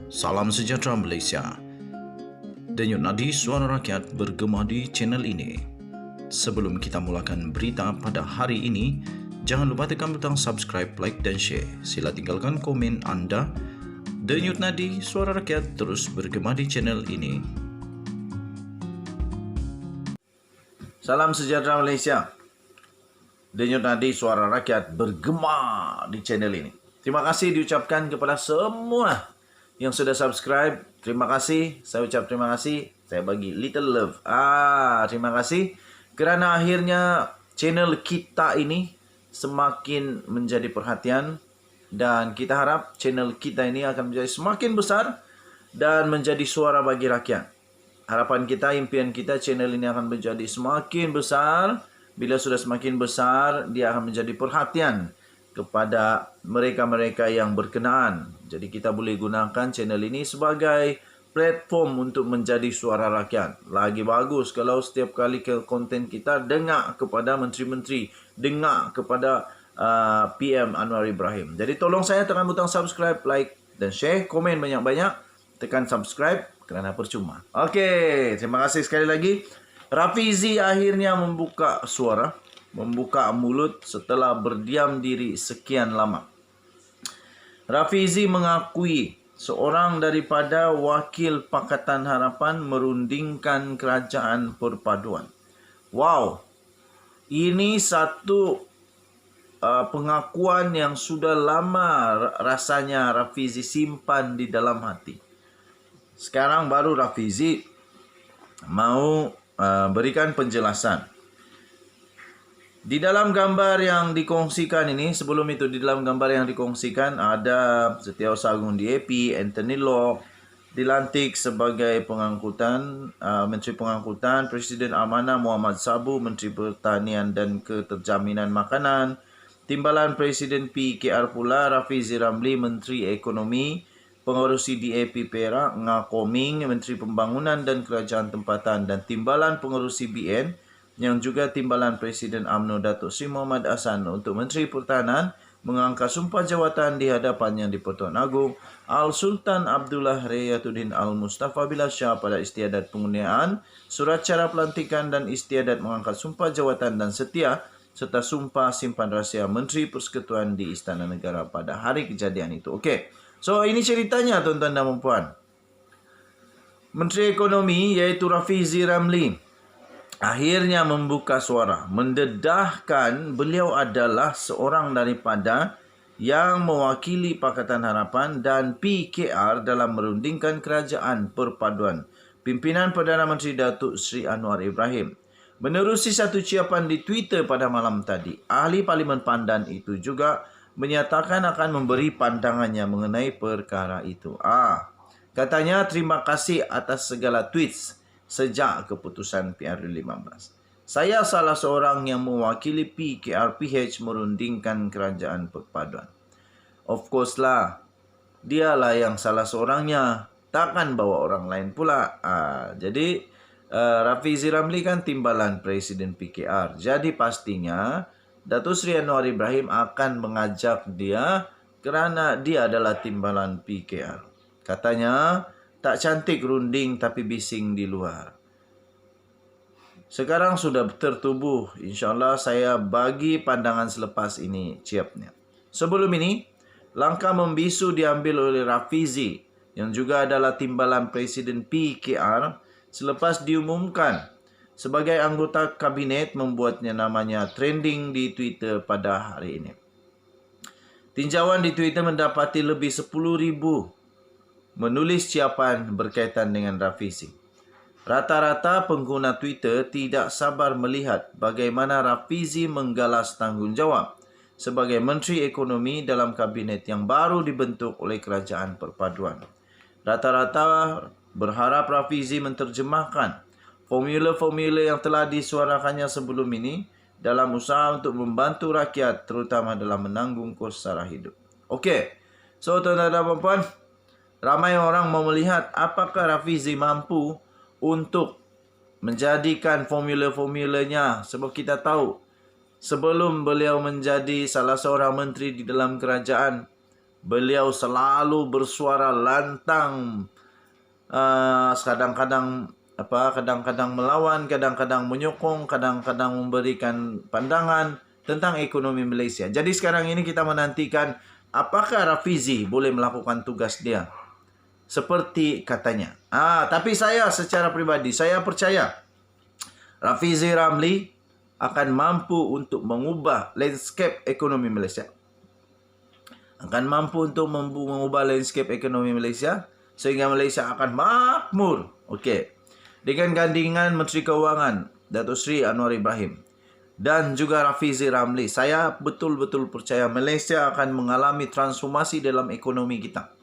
Salam sejahtera Malaysia. Denyut nadi suara rakyat bergema di channel ini. Sebelum kita mulakan berita pada hari ini, jangan lupa tekan butang subscribe, like dan share. Sila tinggalkan komen anda. Denyut nadi suara rakyat terus bergema di channel ini. Salam sejahtera Malaysia. Denyut nadi suara rakyat bergema di channel ini. Terima kasih diucapkan kepada semua yang sudah subscribe. Terima kasih. Saya ucap terima kasih. Saya bagi little love. Terima kasih. Kerana akhirnya channel kita ini semakin menjadi perhatian. Dan kita harap channel kita ini akan menjadi semakin besar dan menjadi suara bagi rakyat. Harapan kita, impian kita, channel ini akan menjadi semakin besar. Bila sudah semakin besar, dia akan menjadi perhatian kepada mereka-mereka yang berkenaan. Jadi kita boleh gunakan channel ini sebagai platform untuk menjadi suara rakyat. Lagi bagus kalau setiap kali ke konten kita dengar kepada menteri-menteri, dengar kepada PM Anwar Ibrahim. Jadi tolong saya tekan butang subscribe, like dan share, komen banyak-banyak. Tekan subscribe kerana percuma. Okey, terima kasih sekali lagi. Rafizi akhirnya membuka suara, membuka mulut setelah berdiam diri sekian lama. Rafizi mengakui seorang daripada wakil Pakatan Harapan merundingkan kerajaan perpaduan. Wow, ini satu pengakuan yang sudah lama rasanya Rafizi simpan di dalam hati. Sekarang baru Rafizi mau berikan penjelasan. Di dalam gambar yang dikongsikan ini, sebelum itu di dalam gambar yang dikongsikan ada Setiausaha Agung DAP, Anthony Loke, dilantik sebagai pengangkutan, Menteri Pengangkutan, Presiden Amanah Muhammad Sabu, Menteri Pertanian dan Keterjaminan Makanan, Timbalan Presiden PKR pula Rafizi Ramli, Menteri Ekonomi, Pengerusi DAP Perak, Ngakoming, Menteri Pembangunan dan Kerajaan Tempatan dan Timbalan Pengerusi BN, yang juga Timbalan Presiden UMNO Datuk Seri Muhammad Hassan untuk Menteri Pertahanan mengangkat sumpah jawatan di hadapan Yang di-Pertuan Agong Al-Sultan Abdullah Rayatuddin Al-Mustafa Billah Shah pada istiadat pengundian, surat cara pelantikan dan istiadat mengangkat sumpah jawatan dan setia serta sumpah simpan rahsia Menteri Persekutuan di Istana Negara pada hari kejadian itu. Okey. So ini ceritanya tuan-tuan dan puan. Menteri Ekonomi iaitu Rafizi Ramli akhirnya membuka suara, mendedahkan beliau adalah seorang daripada yang mewakili Pakatan Harapan dan PKR dalam merundingkan kerajaan perpaduan pimpinan Perdana Menteri Datuk Seri Anwar Ibrahim. Menerusi satu ucapan di Twitter pada malam tadi, ahli Parlimen Pandan itu juga menyatakan akan memberi pandangannya mengenai perkara itu. Katanya terima kasih atas segala tweets sejak keputusan PR15. Saya salah seorang yang mewakili PKRPH merundingkan kerajaan perpaduan. Of course lah, dialah yang salah seorangnya. Takkan bawa orang lain pula. Jadi Rafizi Ramli kan timbalan Presiden PKR. Jadi pastinya Datuk Seri Anwar Ibrahim akan mengajak dia kerana dia adalah timbalan PKR. Katanya, tak cantik runding tapi bising di luar. Sekarang sudah tertubuh. InsyaAllah saya bagi pandangan selepas ini ciapnya. Sebelum ini, langkah membisu diambil oleh Rafizi yang juga adalah timbalan Presiden PKR selepas diumumkan sebagai anggota kabinet membuatnya namanya trending di Twitter pada hari ini. Tinjauan di Twitter mendapati lebih 10,000 menulis ciapan berkaitan dengan Rafizi. Rata-rata pengguna Twitter tidak sabar melihat bagaimana Rafizi menggalas tanggungjawab sebagai Menteri Ekonomi dalam kabinet yang baru dibentuk oleh Kerajaan Perpaduan. Rata-rata berharap Rafizi menterjemahkan formula-formula yang telah disuarakannya sebelum ini dalam usaha untuk membantu rakyat terutama dalam menanggung kos sara hidup. Okey. So tuan-tuan dan puan, ramai orang mau melihat apakah Rafizi mampu untuk menjadikan formula-formulanya. Sebab kita tahu sebelum beliau menjadi salah seorang menteri di dalam kerajaan, Beliau selalu bersuara lantang, kadang-kadang melawan, kadang-kadang menyokong, kadang-kadang memberikan pandangan tentang ekonomi Malaysia. Jadi sekarang ini kita menantikan apakah Rafizi boleh melakukan tugas dia seperti katanya. Tapi saya secara pribadi, saya percaya Rafizi Ramli akan mampu untuk mengubah landscape ekonomi Malaysia. Akan mampu untuk mengubah landscape ekonomi Malaysia sehingga Malaysia akan makmur. Okey. Dengan gandingan Menteri Keuangan Datuk Seri Anwar Ibrahim dan juga Rafizi Ramli, saya betul-betul percaya Malaysia akan mengalami transformasi dalam ekonomi kita.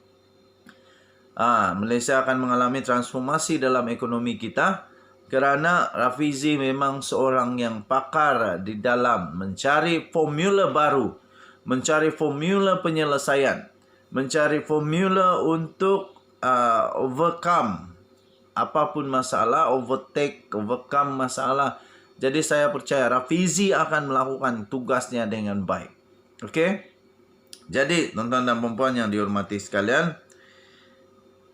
Malaysia akan mengalami transformasi dalam ekonomi kita kerana Rafizi memang seorang yang pakar di dalam mencari formula baru, mencari formula penyelesaian, mencari formula untuk overcome apapun masalah, overcome masalah. Jadi saya percaya Rafizi akan melakukan tugasnya dengan baik. Okey? Jadi tuan-tuan dan puan yang dihormati sekalian,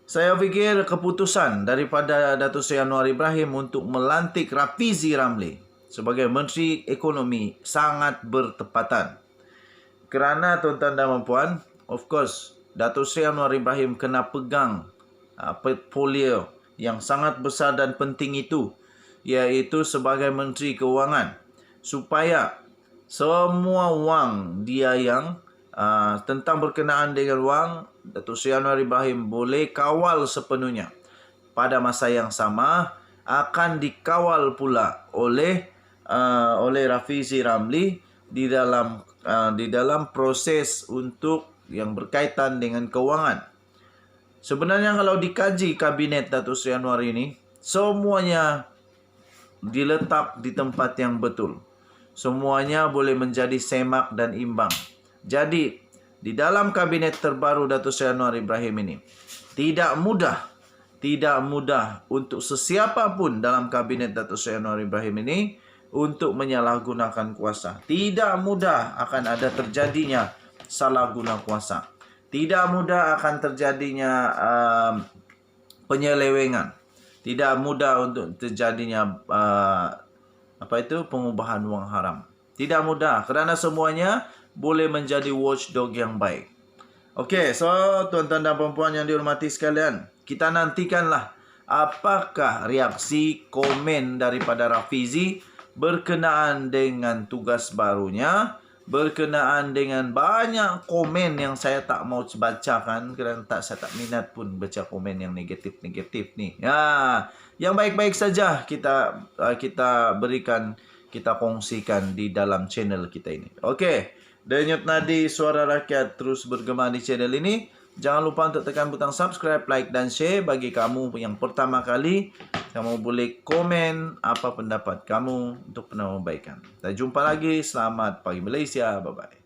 saya fikir keputusan daripada Datuk Seri Anwar Ibrahim untuk melantik Rafizi Ramli sebagai Menteri Ekonomi sangat bertepatan. Kerana tuan-tuan dan puan, of course, Datuk Seri Anwar Ibrahim kena pegang portfolio yang sangat besar dan penting itu, iaitu sebagai Menteri Keuangan, supaya semua wang dia yang tentang berkenaan dengan wang, Datuk Seri Anwar Ibrahim boleh kawal sepenuhnya. Pada masa yang sama akan dikawal pula oleh Rafizi Ramli di dalam proses untuk yang berkaitan dengan keuangan. Sebenarnya kalau dikaji kabinet Datuk Seri Anwar ini, semuanya diletak di tempat yang betul. Semuanya boleh menjadi semak dan imbang. Jadi, di dalam kabinet terbaru Datuk Seri Anwar Ibrahim ini, tidak mudah untuk sesiapa pun dalam kabinet Datuk Seri Anwar Ibrahim ini untuk menyalahgunakan kuasa. Tidak mudah akan ada terjadinya salah guna kuasa. Tidak mudah akan terjadinya penyelewengan. Tidak mudah untuk terjadinya pengubahan wang haram. Tidak mudah kerana semuanya boleh menjadi watchdog yang baik. Okey, so tuan-tuan dan puan yang dihormati sekalian, kita nantikanlah apakah reaksi komen daripada Rafizi berkenaan dengan tugas barunya, berkenaan dengan banyak komen yang saya tak mau bacakan kerana saya tak minat pun baca komen yang negatif-negatif ni. Yang baik-baik saja kita berikan, kita kongsikan di dalam channel kita ini. Okey, Denyut Nadi Suara Rakyat terus bergema di channel ini. Jangan lupa untuk tekan butang subscribe, like dan share. Bagi kamu yang pertama kali, kamu boleh komen apa pendapat kamu untuk penambahbaikan. Kita jumpa lagi. Selamat pagi Malaysia. Bye-bye.